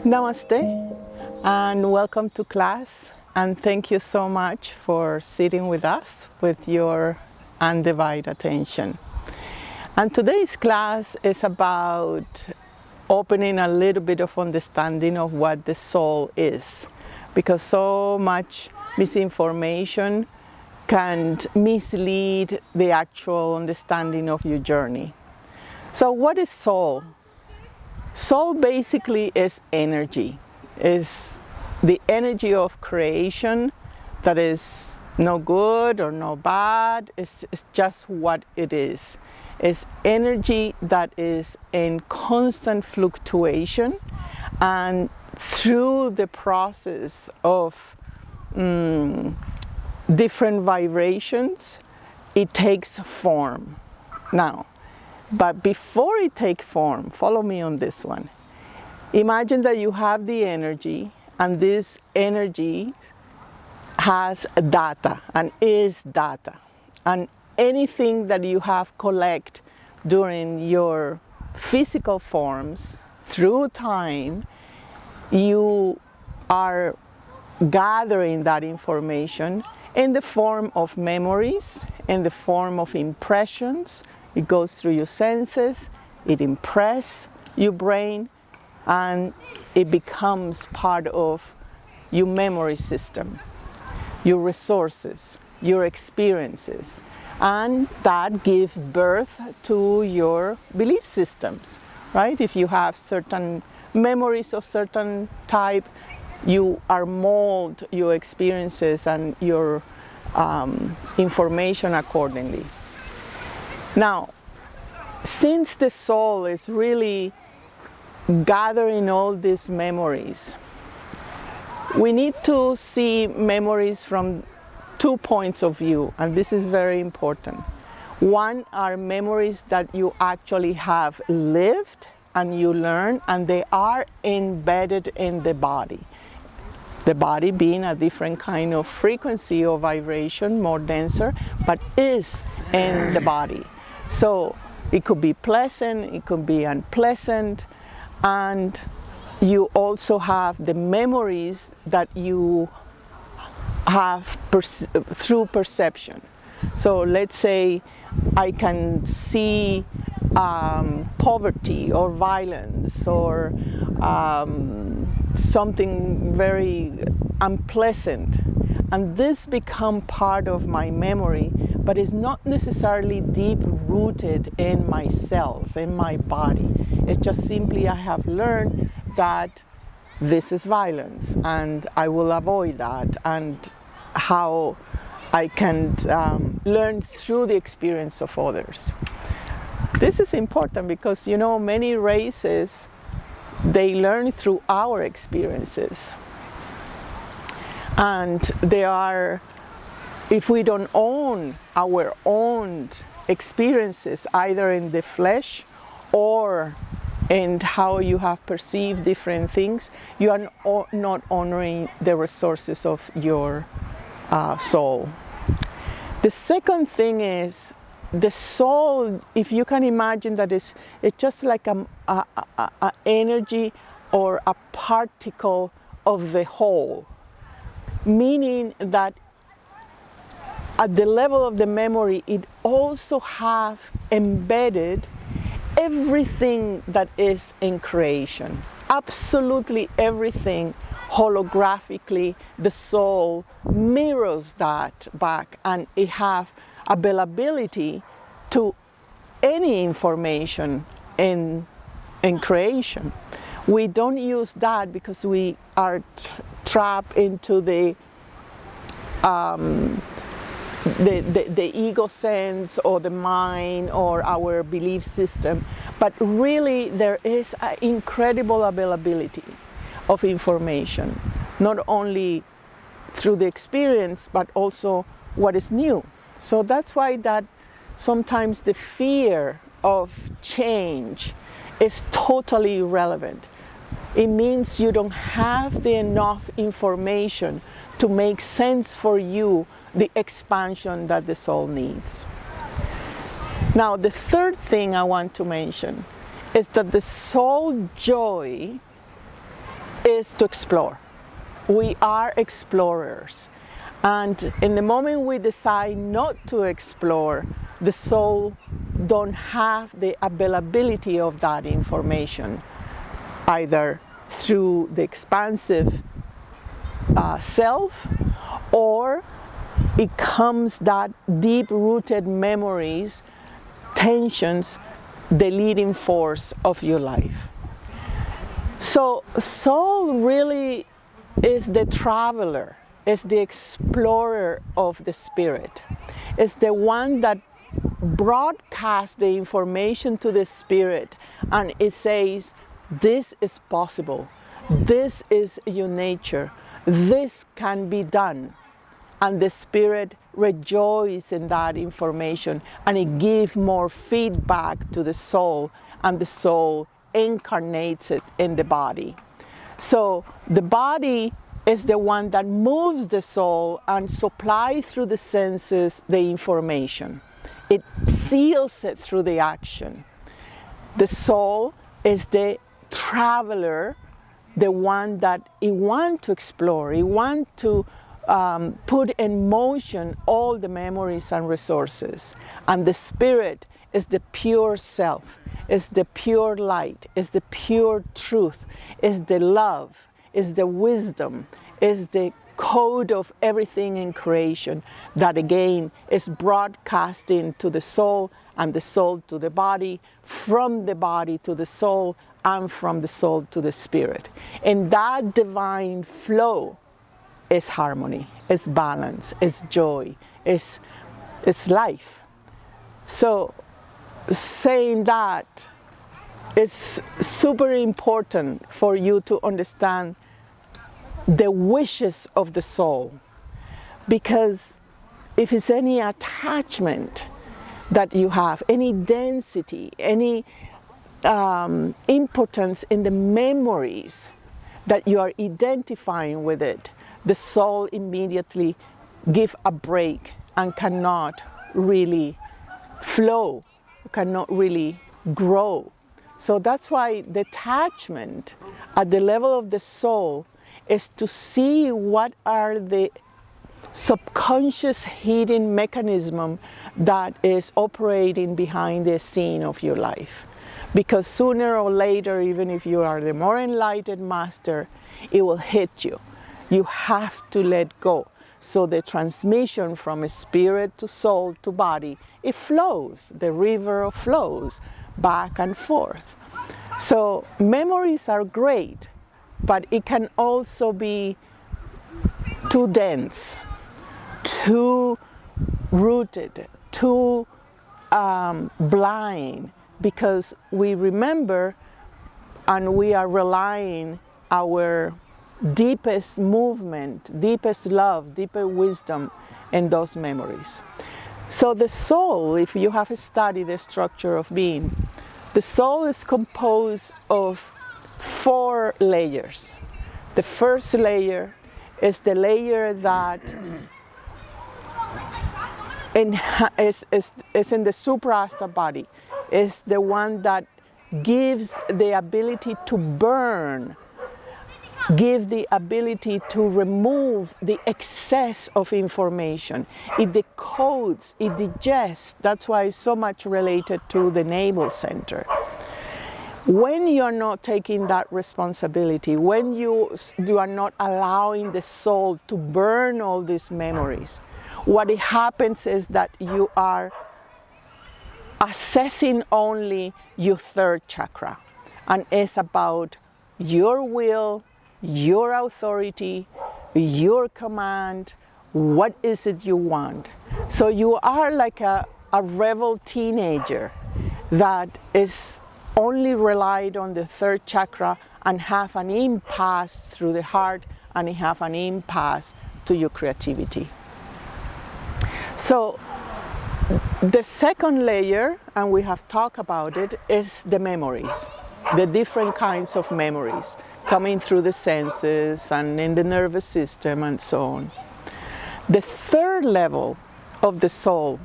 Namaste and welcome to class, and thank you so much for sitting with us with your undivided attention. And today's class is about opening a little bit of understanding of what the soul is, because so much misinformation can mislead the actual understanding of your journey. So what is soul? Soul basically is energy, is the energy of creation that is no good or no bad, it's just what it is. It's energy that is in constant fluctuation, and through the process of different vibrations, it takes form. Now, but before it takes form, follow me on this one. Imagine that you have the energy, and this energy has data and is data. And anything that you have collect during your physical forms through time, you are gathering that information in the form of memories, in the form of impressions. It goes through your senses, it impresses your brain, and it becomes part of your memory system, your resources, your experiences, and that gives birth to your belief systems, right? If you have certain memories of certain type, you are mold your experiences and your information accordingly. Now, since the soul is really gathering all these memories, we need to see memories from 2 points of view, and this is very important. One are memories that you actually have lived and you learn, and they are embedded in the body. The body being a different kind of frequency or vibration, more denser, but is in the body. So it could be pleasant, it could be unpleasant, and you also have the memories that you have through perception. So let's say I can see poverty or violence or something very unpleasant, and this become part of my memory, but it's not necessarily deep rooted in my cells, in my body. It's just simply I have learned that this is violence and I will avoid that, and how I can learn through the experience of others. This is important because, you know, many races, they learn through our experiences. And they are, if we don't own our own experiences, either in the flesh or in how you have perceived different things, you are not honoring the resources of your soul. The second thing is, the soul, if you can imagine that it's just like a energy or a particle of the whole, meaning that at the level of the memory, it also have embedded everything that is in creation. Absolutely everything holographically, the soul mirrors that back, and it have availability to any information in creation. We don't use that because we are trapped into the ego sense or the mind or our belief system, but really there is an incredible availability of information, not only through the experience but also what is new. So that's why that sometimes the fear of change is totally irrelevant. It means you don't have the enough information to make sense for you the expansion that the soul needs. Now, the third thing I want to mention is that the soul joy is to explore. We are explorers. And in the moment we decide not to explore, the soul don't have the availability of that information, either through the expansive self, or it comes that deep-rooted memories, tensions, the leading force of your life. So soul really is the traveler, is the explorer of the spirit. It's the one that broadcasts the information to the spirit, and it says, this is possible, this is your nature, this can be done. And the spirit rejoices in that information, and it gives more feedback to the soul, and the soul incarnates it in the body. So the body is the one that moves the soul and supplies through the senses the information. It seals it through the action. The soul is the traveler, the one that it wants to explore, it wants to put in motion all the memories and resources. And the spirit is the pure self, is the pure light, is the pure truth, is the love, is the wisdom, is the code of everything in creation that again is broadcasting to the soul, and the soul to the body, from the body to the soul, and from the soul to the spirit. In that divine flow is harmony, is balance, is joy, is life. So saying that is super important for you to understand the wishes of the soul, because if it's any attachment that you have, any density, any impotence in the memories that you are identifying with it, the soul immediately give a break and cannot really flow, cannot really grow. So that's why detachment at the level of the soul is to see what are the subconscious hidden mechanism that is operating behind the scene of your life. Because sooner or later, even if you are the more enlightened master, it will hit you. You have to let go. So the transmission from spirit to soul to body, it flows. The river flows back and forth. So memories are great, but it can also be too dense, too rooted, too blind, because we remember and we are relying our deepest movement, deepest love, deeper wisdom in those memories. So the soul, if you have studied the structure of being, the soul is composed of 4 layers. The first layer is the layer that is in the suprasta body, is the one that gives the ability to burn, gives the ability to remove the excess of information. It decodes, it digests. That's why it's so much related to the navel center. When you're not taking that responsibility, when you are not allowing the soul to burn all these memories, what it happens is that you are assessing only your 3rd chakra, and it's about your will, your authority, your command, what is it you want. So you are like a rebel teenager that is only relied on the 3rd chakra and have an impasse through the heart, and it have an impasse to your creativity. So the second layer, and we have talked about it, is the memories, the different kinds of memories coming through the senses and in the nervous system and so on. The third level of the soul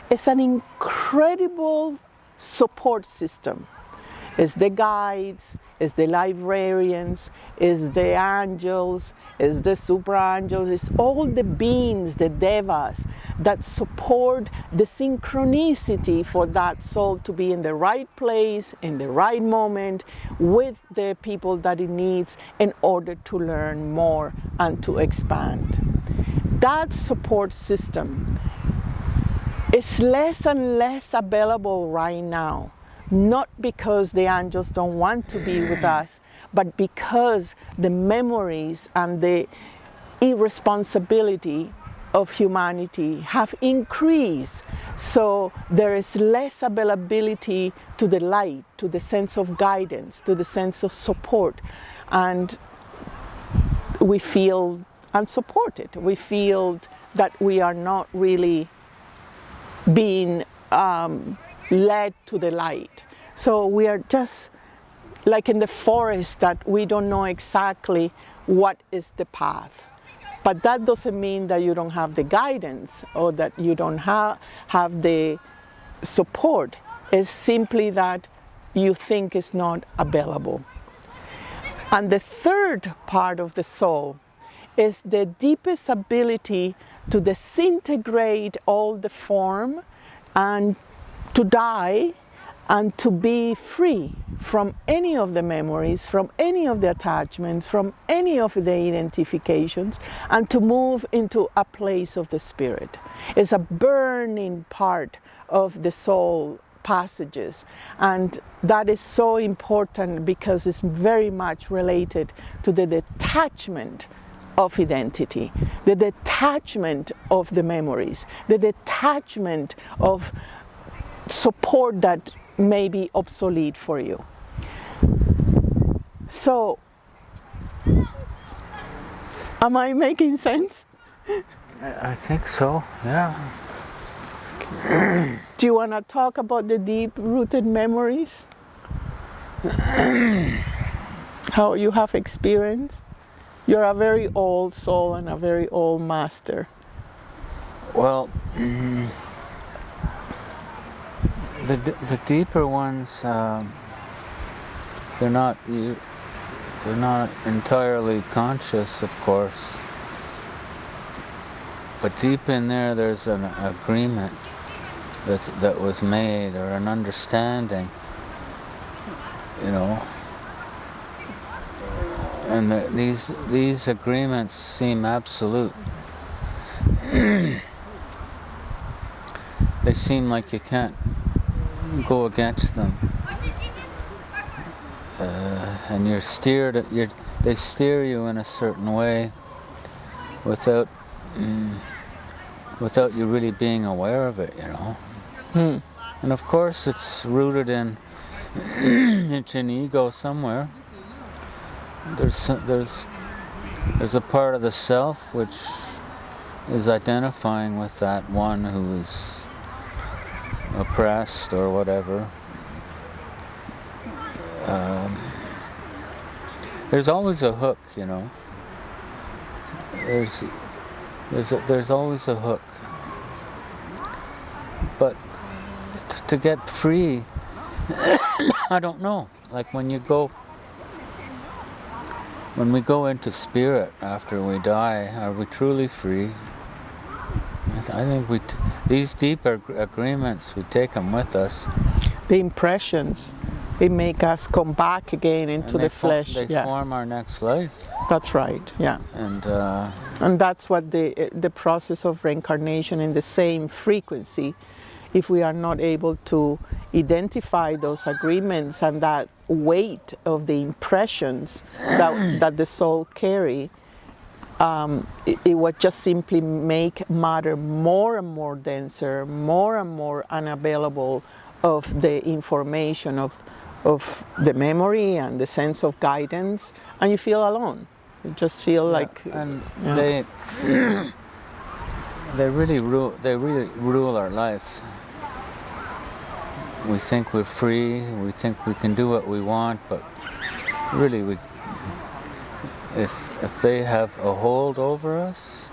is an incredible support system. It's the guides, it's the librarians, it's the angels, it's the super angels, it's all the beings, the devas, that support the synchronicity for that soul to be in the right place, in the right moment, with the people that it needs in order to learn more and to expand. That support system is less and less available right now. Not because the angels don't want to be with us, but because the memories and the irresponsibility of humanity have increased. So there is less availability to the light, to the sense of guidance, to the sense of support. And we feel unsupported. We feel that we are not really being led to the light. So we are just like in the forest that we don't know exactly what is the path. But that doesn't mean that you don't have the guidance or that you don't have the support. It's simply that you think it's not available. And the third part of the soul is the deepest ability to disintegrate all the form and to die and to be free from any of the memories, from any of the attachments, from any of the identifications, and to move into a place of the spirit. It's a burning part of the soul passages, and that is so important because it's very much related to the detachment of identity, the detachment of the memories, the detachment of support that may be obsolete for you. So, am I making sense? I think so, yeah. Do you want to talk about the deep-rooted memories? How you have experience? You're a very old soul and a very old master. Well, the deeper ones, they're not entirely conscious, of course. But deep in there, there's an agreement that was made, or an understanding, you know. And these agreements seem absolute. They seem like you can't go against them, and you're steered. They steer you in a certain way without you really being aware of it, you know. And of course, it's rooted in it's an ego somewhere. There's a part of the self which is identifying with that one who is oppressed or whatever. There's always a hook, you know. There's always a hook. But to get free, I don't know. Like when we go into spirit after we die, are we truly free? I think these deep agreements, we take them with us. The impressions, they make us come back again into the flesh. They form our next life. That's right, yeah. And that's what the process of reincarnation in the same frequency. If we are not able to identify those agreements and that weight of the impressions that the soul carry, it would just simply make matter more and more denser, more and more unavailable of the information of the memory and the sense of guidance, and you feel alone. You just feel like. And they really rule our life. We think we're free. We think we can do what we want, but really, if they have a hold over us,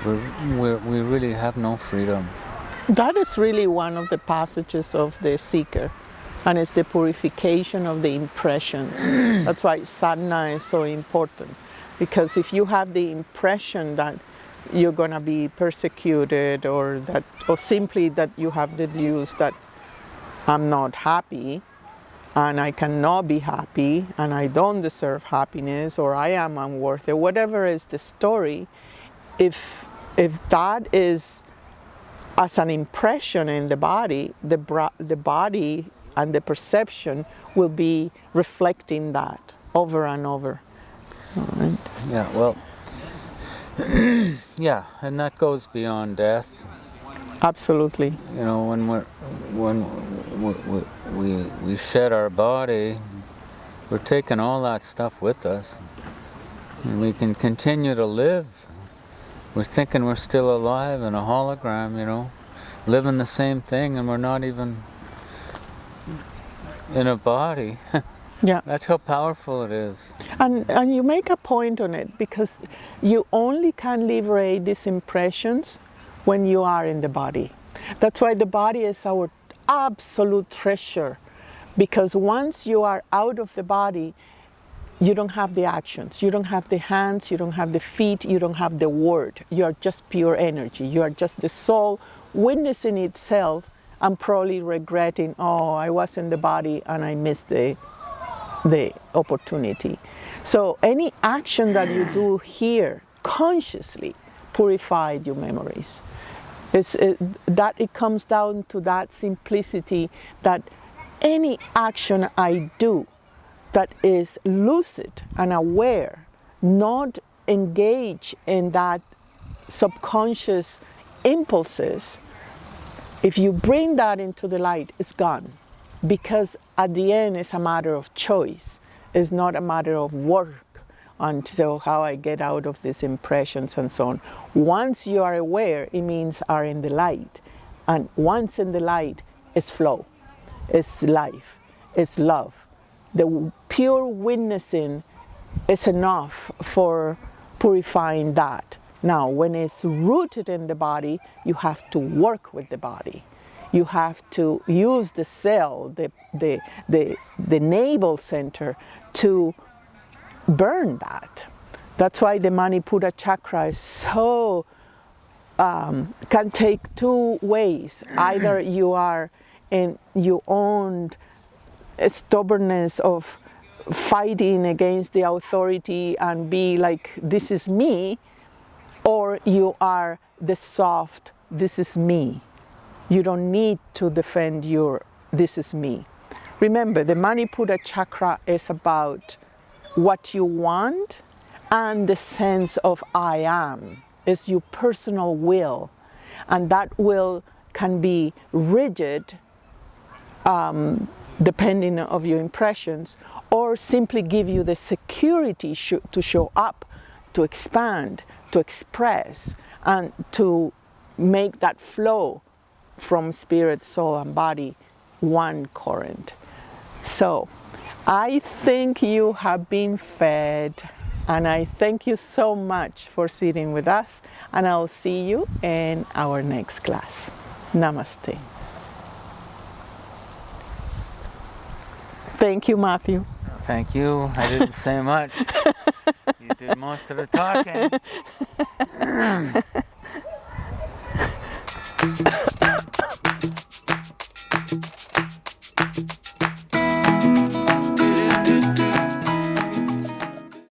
we really have no freedom. That is really one of the passages of the Seeker, and it's the purification of the impressions. That's why sadhana is so important, because if you have the impression that you're going to be persecuted, or simply that you have deduced that I'm not happy and I cannot be happy and I don't deserve happiness, or I am unworthy, whatever is the story, if that is as an impression in the body, the body and the perception will be reflecting that over and over. All right. Yeah, well, yeah, and that goes beyond death. Absolutely. You know, when we shed our body, we're taking all that stuff with us, and we can continue to live. We're thinking we're still alive in a hologram, you know, living the same thing, and we're not even in a body. Yeah. That's how powerful it is. And you make a point on it, because you only can liberate these impressions when you are in the body. That's why the body is our absolute treasure, because once you are out of the body, you don't have the actions, you don't have the hands, you don't have the feet, you don't have the word. You are just pure energy. You are just the soul witnessing itself and probably regretting, oh, I was in the body and I missed the opportunity. So any action that you do here consciously purified your memories. That it comes down to that simplicity, that any action I do that is lucid and aware, not engage in that subconscious impulses, if you bring that into the light, it's gone. Because at the end, it's a matter of choice. It's not a matter of work on so how I get out of these impressions and so on. Once you are aware, it means are in the light. And once in the light, it's flow, it's life, it's love. The pure witnessing is enough for purifying that. Now, when it's rooted in the body, you have to work with the body. You have to use the cell, the navel center, to burn that. That's why the Manipura chakra is so, can take two ways. Either you are in your own stubbornness of fighting against the authority and be like, this is me, or you are the soft, this is me. You don't need to defend your, this is me. Remember, the Manipura chakra is about what you want and the sense of I am. It's your personal will. And that will can be rigid, depending on your impressions, or simply give you the security to show up, to expand, to express, and to make that flow from spirit, soul, and body one current. So I think you have been fed, and I thank you so much for sitting with us, and I'll see you in our next class. Namaste. Thank you, Matthew. Thank you. I didn't say much. You did most of the talking.